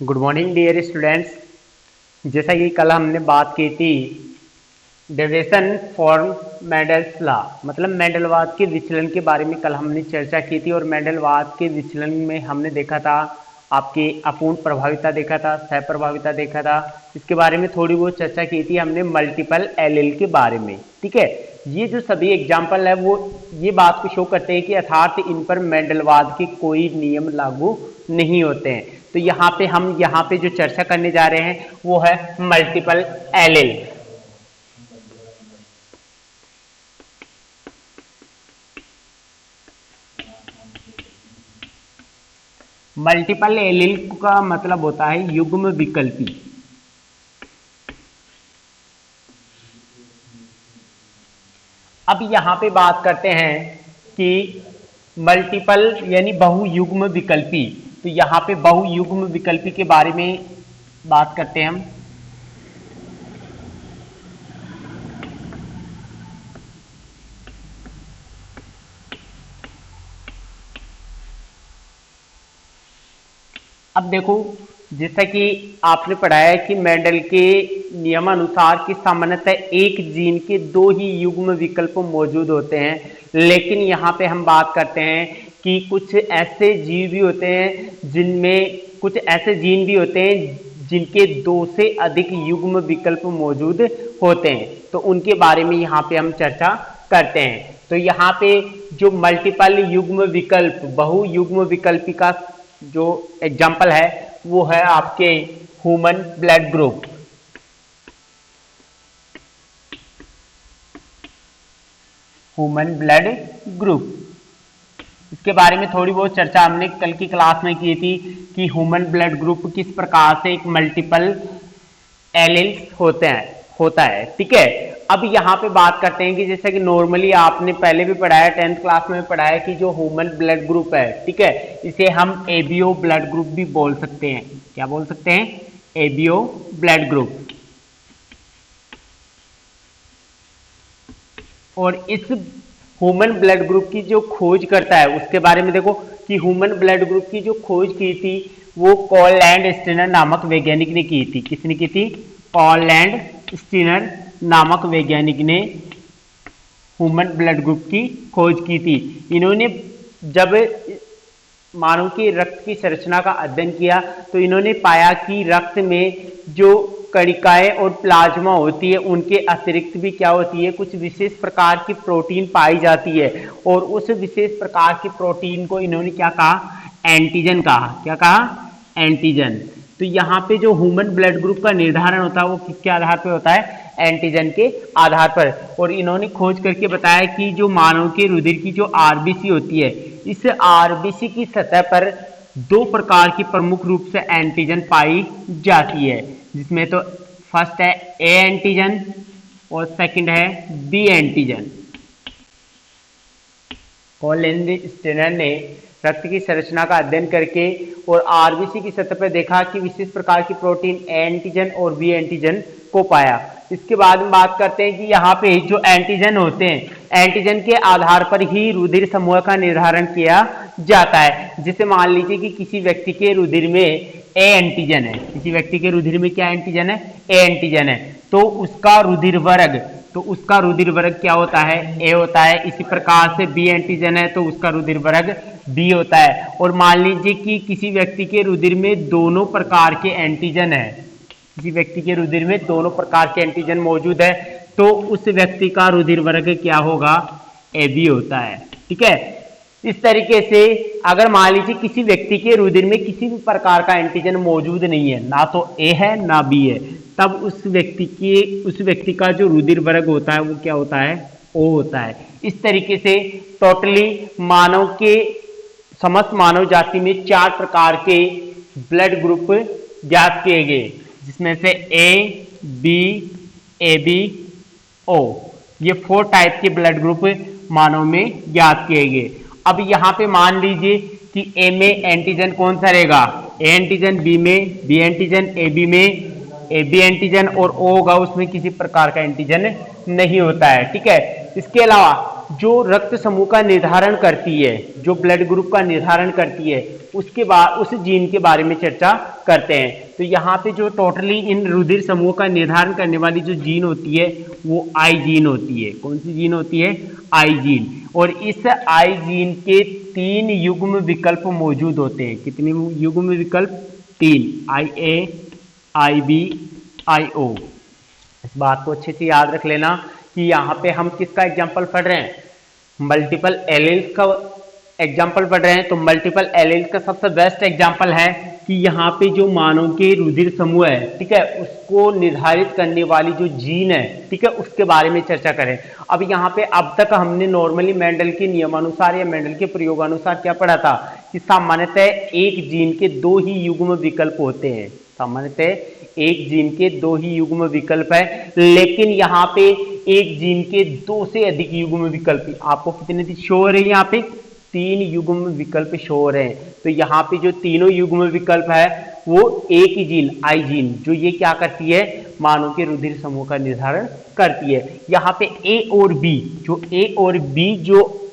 Good morning dear students. जैसा कि कल हमने बात की थी डेविएशन फॉर्म मेंडल्स लॉ, मतलब मेंडलवाद के विचलन के बारे में कल हमने चर्चा की थी। और मेंडलवाद के विचलन में हमने देखा था आपकी अपूर्ण प्रभाविता देखा था, सह प्रभाविता देखा था। इसके बारे में थोड़ी बहुत चर्चा की थी हमने मल्टीपल एलील के बारे में। ठीक है, ये जो सभी एग्जाम्पल है वो ये बात को शो करते हैं कि अर्थात इन पर मेंडलवाद के कोई नियम लागू नहीं होते हैं। तो हम यहाँ पे जो चर्चा करने जा रहे हैं वो है मल्टीपल एलील। मल्टीपल एलील का मतलब होता है युग्म विकल्पी। अब यहां पे बात करते हैं कि मल्टीपल यानी बहुयुग्म विकल्पी। तो यहां पे बहुयुग्म विकल्पी के बारे में बात करते हैं हम। अब देखो, जैसा कि आपने पढ़ा है कि मेंडल के नियमानुसार कि सामान्यतः एक जीन के दो ही युग्म विकल्प मौजूद होते हैं, लेकिन यहाँ पे हम बात करते हैं कि कुछ ऐसे जीव भी होते हैं जिनमें कुछ ऐसे जीन भी होते हैं जिनके दो से अधिक युग्म विकल्प मौजूद होते हैं। तो उनके बारे में यहाँ पे हम चर्चा करते हैं। तो यहाँ पे जो मल्टीपल युग्म विकल्प बहुयुग्म विकल्पी का जो एग्जाम्पल है वो है आपके human blood group. Human blood group, इसके बारे में थोड़ी बहुत चर्चा हमने कल की क्लास में की थी कि ह्यूमन ब्लड ग्रुप किस प्रकार से एक मल्टीपल एलील होता है। ठीक है, अब यहाँ पे बात करते हैं कि जैसे कि नॉर्मली आपने पहले भी पढ़ा है, 10th क्लास में पढ़ा है कि जो ह्यूमन ब्लड ग्रुप है, ठीक है, इसे हम एबीओ ब्लड ग्रुप भी बोल सकते हैं। क्या बोल सकते हैं? ABO blood group. और इस ह्यूमन ब्लड ग्रुप की जो खोज करता है उसके बारे में देखो कि ह्यूमन ब्लड ग्रुप की जो खोज की थी वो कॉललैंड स्टीनर नामक वैज्ञानिक ने की थी। किसने की थी? कॉललैंड स्टीनर नामक वैज्ञानिक ने ह्यूमन ब्लड ग्रुप की खोज की थी। इन्होंने जब मानव के रक्त की संरचना का अध्ययन किया तो इन्होंने पाया कि रक्त में जो कणिकाएं और प्लाज्मा होती है उनके अतिरिक्त भी क्या होती है, कुछ विशेष प्रकार की प्रोटीन पाई जाती है। और उस विशेष प्रकार की प्रोटीन को इन्होंने क्या कहा? एंटीजन कहा। क्या कहा? एंटीजन। तो यहाँ पे जो ह्यूमन ब्लड ग्रुप का निर्धारण होता है वो किसके आधार पर होता है? एंटीजन के आधार पर। और इन्होंने खोज करके बताया कि जो मानव के रुधिर की जो आरबीसी होती है, इस आरबीसी की सतह पर दो प्रकार की प्रमुख रूप से एंटीजन पाई जाती है, जिसमें तो फर्स्ट है ए एंटीजन और सेकंड है बी एंटीजन। कॉललैंड स्टीनर ने रक्त की संरचना का अध्ययन करके और आरबीसी की सतह पर देखा कि विशेष प्रकार की प्रोटीन ए एंटीजन और बी एंटीजन को पाया। इसके बाद में बात करते हैं कि यहाँ पे जो एंटीजन होते हैं, एंटीजन के आधार पर ही रुधिर समूह का निर्धारण किया जाता है। जिसे मान लीजिए कि किसी व्यक्ति के रुधिर में ए एंटीजन है, किसी व्यक्ति के रुधिर में क्या एंटीजन है? ए एंटीजन है। तो उसका रुधिर वर्ग क्या होता है? ए होता है। इसी प्रकार से बी एंटीजन है तो उसका रुधिर वर्ग बी होता है। और मान लीजिए कि किसी व्यक्ति के रुधिर में दोनों प्रकार के एंटीजन है, किसी व्यक्ति के रुधिर में दोनों प्रकार के एंटीजन मौजूद है, तो उस व्यक्ति का रुधिर वर्ग क्या होगा? ए बी होता है। ठीक है, इस तरीके से अगर मान लीजिए किसी व्यक्ति के रुधिर में किसी भी प्रकार का एंटीजन मौजूद नहीं है, ना तो ए है ना बी है, तब उस व्यक्ति का जो रुधिर वर्ग होता है वो क्या होता है? ओ होता है। इस तरीके से टोटली समस्त मानव जाति में 4 प्रकार के ब्लड ग्रुप ज्ञात किए गए, जिसमें से A B A B O, ये 4 टाइप के ब्लड ग्रुप मानव में ज्ञात किए गए। अब यहाँ पे मान लीजिए कि ए में एंटीजन कौन सा रहेगा? ए एंटीजन, बी में बी एंटीजन, ए बी में ए बी एंटीजन और ओ होगा उसमें किसी प्रकार का एंटीजन नहीं होता है। ठीक है, इसके अलावा जो रक्त समूह का निर्धारण करती है, जो ब्लड ग्रुप का निर्धारण करती है, उसके बाद उस जीन के बारे में चर्चा करते हैं। तो यहाँ पे जो टोटली इन रुधिर समूह का निर्धारण करने वाली जो जीन होती है वो आई जीन होती है। कौन सी जीन होती है? आई जीन। और इस आई जीन के 3 युग्म विकल्प मौजूद होते हैं। कितने युग्म विकल्प? 3। IA, IB, IO। इस बात को अच्छे से याद रख लेना कि यहाँ पे हम किसका एग्जाम्पल पढ़ रहे हैं? मल्टीपल एलील्स का एग्जाम्पल पढ़ रहे हैं। तो मल्टीपल एलील्स का सबसे बेस्ट एग्जाम्पल है कि यहाँ पे जो मानव के रुधिर समूह है, ठीक है, उसको निर्धारित करने वाली जो जीन है, ठीक है, उसके बारे में चर्चा करें। अब यहाँ पे अब तक हमने नॉर्मली मेंडल के नियमानुसार या मेंडल के प्रयोगानुसार क्या पढ़ा था कि सामान्यतः एक जीन के 2 ही युग्म विकल्प होते हैं। सामान्यतः एक जीन के 2 ही युग्म विकल्प है, लेकिन यहाँ पे एक जीन के 2 से अधिक युग्म विकल्प। आपको कितने शो हो रहे हैं? यहाँ पे 3 युग्म विकल्प शो हो रहे हैं। तो यहाँ पे जो तीनों युग्म विकल्प है वो एक ही जीन, आई जीन, जो ये क्या करती है? मानव के रुधिर समूह का निर्धारण करती है। यहाँ पे ए और बी, जो ए और बी जो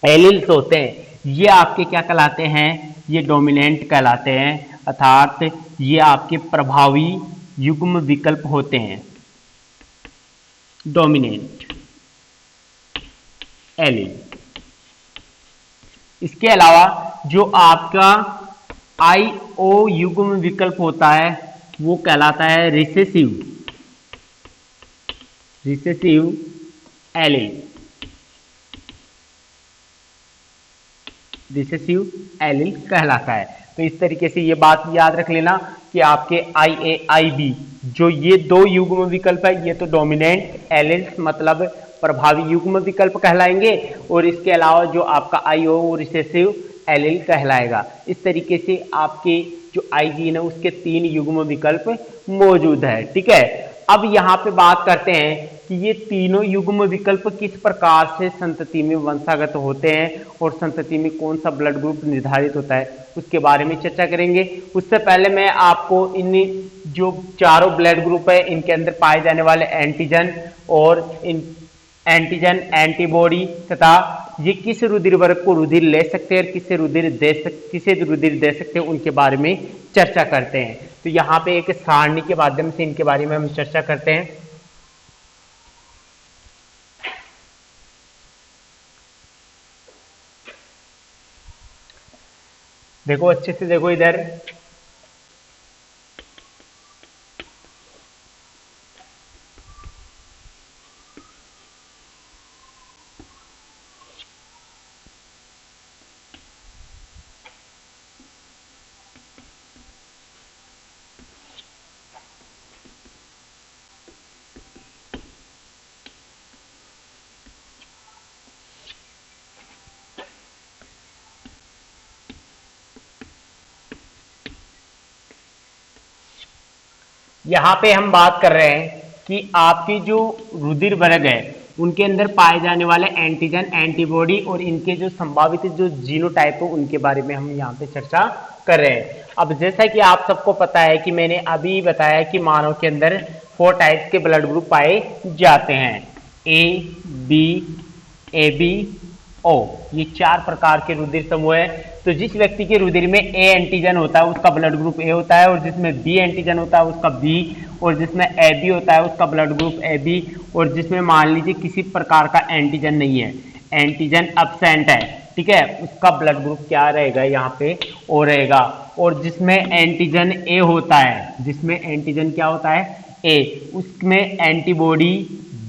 एलील्स होते हैं, ये आपके क्या कहलाते हैं? ये डोमिनेंट कहलाते हैं, अर्थात ये आपके प्रभावी युग्म विकल्प होते हैं, डोमिनेंट एलील। इसके अलावा जो आपका IO युग्म विकल्प होता है वो कहलाता है रिसेसिव एलील। रिसेसिव एलील कहलाता है। तो इस तरीके से ये बात याद रख लेना कि आपके IA, IB जो ये 2 युग्म विकल्प है, ये तो डोमिनेंट एलील्स मतलब प्रभावी युग्म विकल्प कहलाएंगे, और इसके अलावा जो आपका IO रिसेसिव एलील कहलाएगा। इस तरीके से आपके जो आई जीन है उसके 3 युग्म विकल्प मौजूद है, ठीक है। अब यहाँ पे बात करते हैं कि ये तीनों युग्म विकल्प किस प्रकार से संतति में वंशागत होते हैं और संतति में कौन सा ब्लड ग्रुप निर्धारित होता है, उसके बारे में चर्चा करेंगे। उससे पहले मैं आपको इन जो चारों ब्लड ग्रुप है इनके अंदर पाए जाने वाले एंटीजन और इन एंटीजन, एंटीबॉडी तथा ये किस रुधिर वर्ग को रुधिर ले सकते हैं और किसे रुधिर दे सकते हैं उनके बारे में चर्चा करते हैं। तो यहाँ पे एक सारणी के माध्यम से इनके बारे में हम चर्चा करते हैं। देखो अच्छे से देखो इधर, यहाँ पे हम बात कर रहे हैं कि आपकी जो रुधिर वर्ग है उनके अंदर पाए जाने वाले एंटीजन, एंटीबॉडी और इनके जो संभावित जो जीनोटाइप है उनके बारे में हम यहाँ पे चर्चा कर रहे हैं। अब जैसा कि आप सबको पता है कि मैंने अभी बताया कि मानव के अंदर 4 टाइप्स के ब्लड ग्रुप पाए जाते हैं, A, B, AB, O। ये 4 प्रकार के रुधिर समूह है। तो जिस व्यक्ति के रुधिर में A एंटीजन होता है उसका ब्लड ग्रुप A होता है, और जिसमें B एंटीजन होता है उसका B, और जिसमें AB होता है उसका ब्लड ग्रुप AB, और जिसमें मान लीजिए किसी प्रकार का एंटीजन नहीं है, एंटीजन एब्सेंट है, ठीक है, उसका ब्लड ग्रुप क्या रहेगा? यहाँ पे O रहेगा। और जिसमें एंटीजन A होता है, जिसमें एंटीजन क्या होता है? A, उसमें एंटीबॉडी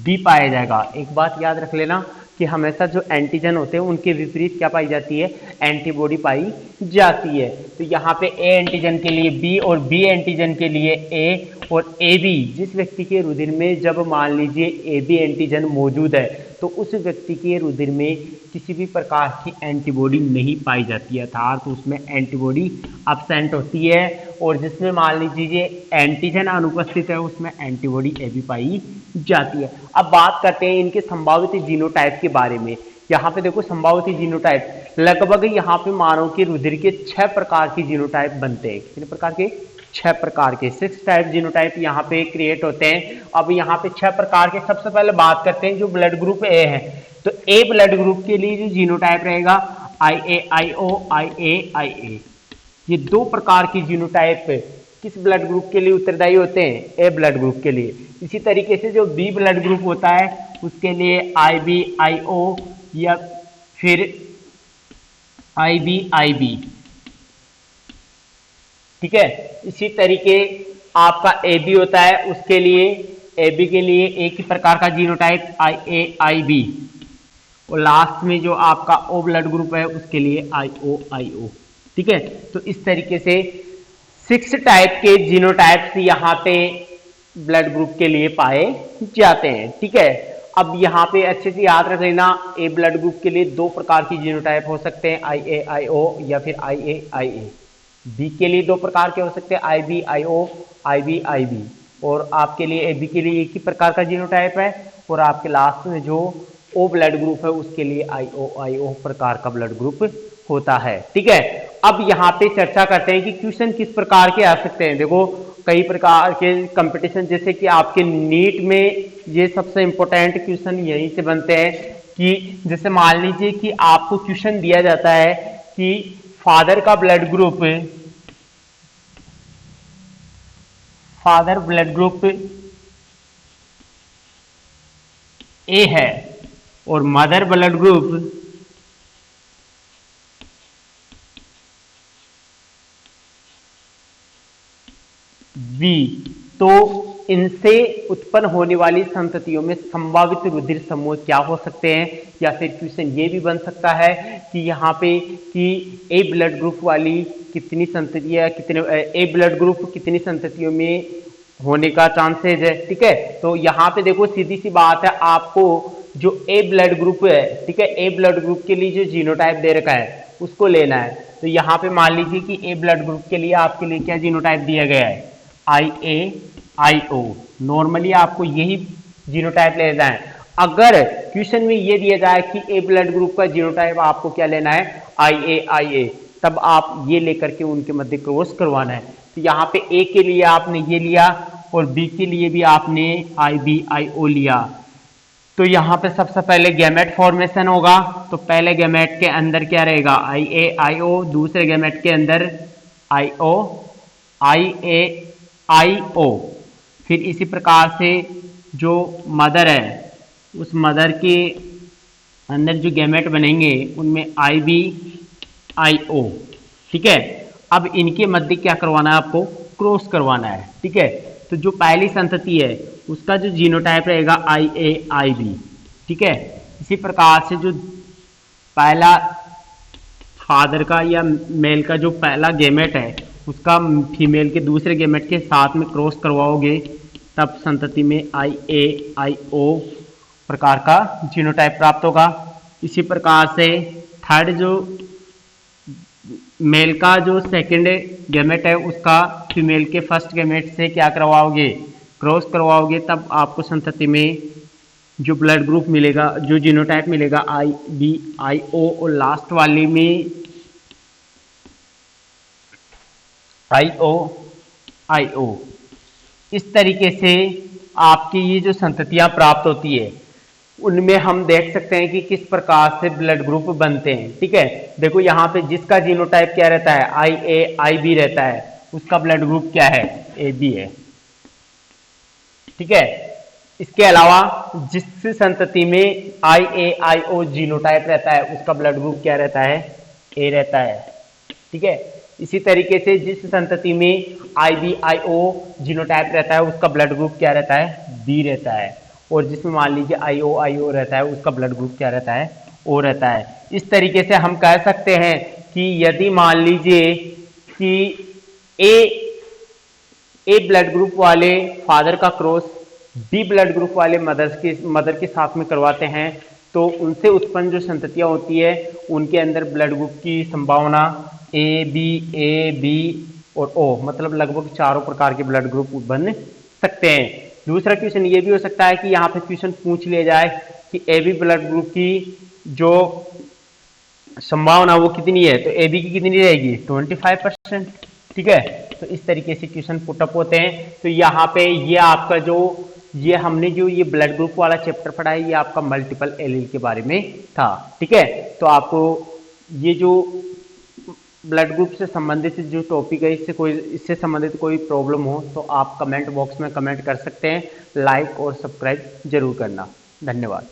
B पाया जाएगा। एक बात याद रख लेना कि हमेशा जो एंटीजन होते हैं उनके विपरीत क्या पाई जाती है? एंटीबॉडी पाई जाती है। तो यहाँ पे A एंटीजन के लिए B और B एंटीजन के लिए A और AB, जिस व्यक्ति के रुधिर में जब मान लीजिए AB एंटीजन मौजूद है तो उस व्यक्ति के रुधिर में किसी भी प्रकार की एंटीबॉडी नहीं पाई जाती है, अर्थात तो उसमें एंटीबॉडी एब्सेंट होती है, और जिसमें मान लीजिए एंटीजन अनुपस्थित है उसमें एंटीबॉडी AB पाई जाती है। अब बात करते हैं इनके संभावित जीनोटाइप के बारे में। यहाँ पे देखो संभावित जीनोटाइप लगभग यहाँ पे मानव के रुधिर के 6 प्रकार के जीनोटाइप बनते हैं। कितने प्रकार के? 6 प्रकार के 6 टाइप जीनोटाइप यहाँ पे क्रिएट होते हैं। अब यहाँ पे 6 प्रकार के, सबसे पहले बात करते हैं जो ब्लड ग्रुप ए है। तो ए ब्लड ग्रुप के लिए जो जीनोटाइप रहेगा IA-IO, IA-IA। ये 2 प्रकार की जीनोटाइप किस ब्लड ग्रुप के लिए उत्तरदायी होते हैं? ए ब्लड ग्रुप के लिए। इसी तरीके से जो बी ब्लड ग्रुप होता है उसके लिए IB-IO या फिर IB-IB, ठीक है। इसी तरीके आपका AB होता है, उसके लिए AB के लिए एक ही प्रकार का जीनोटाइप IA-IB, और लास्ट में जो आपका O ब्लड ग्रुप है उसके लिए IO-IO, ठीक है। तो इस तरीके से 6 टाइप के जीनोटाइप्स यहाँ पे ब्लड ग्रुप के लिए पाए जाते हैं, ठीक है। अब यहाँ पे अच्छे से याद रख लेना, ए ब्लड ग्रुप के लिए 2 प्रकार की जीनोटाइप हो सकते हैं, IA-IO या फिर IA-IA। बी के लिए 2 प्रकार के हो सकते हैं, IB-IO, IB-IB, और आपके लिए AB के लिए एक ही प्रकार का जीनोटाइप है, और आपके लास्ट में जो O ब्लड ग्रुप है उसके लिए IO-IO प्रकार का ब्लड ग्रुप होता है, ठीक है। अब यहाँ पे चर्चा करते हैं कि क्वेश्चन किस प्रकार के आ सकते हैं। देखो कई प्रकार के कंपटीशन, जैसे कि आपके नीट में ये सबसे इंपॉर्टेंट क्वेश्चन यहीं से बनते हैं कि जैसे मान लीजिए कि आपको क्वेश्चन दिया जाता है कि फादर ब्लड ग्रुप ए है और मदर ब्लड ग्रुप बी, तो इनसे उत्पन्न होने वाली संततियों में संभावित रुधिर समूह क्या हो सकते हैं। या फिर क्वेश्चन ये भी बन सकता है कि यहाँ पे कि ए ब्लड ग्रुप वाली कितनी संततियां, ए ब्लड ग्रुप कितनी संततियों में होने का चांसेज है, ठीक है। तो यहाँ पे देखो सीधी सी बात है, आपको जो ए ब्लड ग्रुप है, ठीक है, ए ब्लड ग्रुप के लिए जो जीनोटाइप दे रखा है उसको लेना है। तो यहाँ पे मान लीजिए कि ए ब्लड ग्रुप के लिए आपके लिए क्या जीनोटाइप दिया गया है, IA-IO। नॉर्मली आपको यही जीनोटाइप लेना है। अगर क्वेश्चन में ये दिया जाए कि ए ब्लड ग्रुप का जीनोटाइप आपको क्या लेना है, IA-IA, तब आप ये लेकर के उनके मध्य क्रॉस करवाना है। तो यहाँ पे ए के लिए आपने ये लिया और बी के लिए भी आपने IB-IO लिया। तो यहाँ पे सबसे पहले गैमेट फॉर्मेशन होगा। तो पहले गैमेट के अंदर क्या रहेगा, IA-IO, दूसरे गैमेट के अंदर IO, IA-IO। फिर इसी प्रकार से जो मदर है उस मदर के अंदर जो गैमेट बनेंगे उनमें IB-IO, ठीक है। अब इनके मध्य क्या करवाना है, आपको क्रॉस करवाना है, ठीक है। तो जो पहली संतति है उसका जो जीनोटाइप रहेगा IA-IB, ठीक है। इसी प्रकार से जो पहला फादर का या मेल का जो पहला गैमेट है उसका फीमेल के दूसरे गैमेट के साथ में क्रॉस करवाओगे, तब संतति में IA-IO प्रकार का जीनोटाइप प्राप्त होगा। इसी प्रकार से थर्ड जो मेल का जो सेकंड गैमेट है उसका फीमेल के फर्स्ट गैमेट से क्या करवाओगे, क्रॉस करवाओगे, तब आपको संतति में जो ब्लड ग्रुप मिलेगा, जो जीनोटाइप मिलेगा IB-IO, और लास्ट वाली में IO-IO। इस तरीके से आपकी ये जो संततियां प्राप्त होती है उनमें हम देख सकते हैं कि किस प्रकार से ब्लड ग्रुप बनते हैं, ठीक है। देखो यहाँ पे जिसका जीनोटाइप क्या रहता है, IA-IB रहता है, उसका ब्लड ग्रुप क्या है, AB है, ठीक है। इसके अलावा जिस संतति में IA-IO जीनोटाइप रहता है उसका ब्लड ग्रुप क्या रहता है, A रहता है, ठीक है। इसी तरीके से जिस संतति में IB-IO जीनोटाइप रहता है उसका ब्लड ग्रुप क्या रहता है, B रहता है, और जिसमें मान लीजिए IO-IO रहता है उसका ब्लड ग्रुप क्या रहता है, O रहता है। इस तरीके से हम कह सकते हैं कि यदि मान लीजिए कि ए ब्लड ग्रुप वाले फादर का क्रॉस बी ब्लड ग्रुप वाले मदर के साथ में करवाते हैं तो उनसे उत्पन्न जो संततियां होती है उनके अंदर ब्लड ग्रुप की संभावना A, B और O, मतलब लगभग चारों प्रकार के ब्लड ग्रुप बन सकते हैं। दूसरा क्वेश्चन ये भी हो सकता है कि यहाँ पे क्वेश्चन पूछ लिया जाए कि AB ब्लड ग्रुप की जो संभावना वो कितनी है, तो AB की कितनी रहेगी, 25%, ठीक है। तो इस तरीके से क्वेश्चन पुटअप होते हैं। तो यहाँ पे ये आपका जो हमने जो ये ब्लड ग्रुप वाला चैप्टर पढ़ा है, ये आपका मल्टीपल एलील के बारे में था। ठीक है, तो आपको ये जो ब्लड ग्रुप से संबंधित जो टॉपिक है, इससे संबंधित कोई प्रॉब्लम हो तो आप कमेंट बॉक्स में कमेंट कर सकते हैं। लाइक और सब्सक्राइब जरूर करना। धन्यवाद।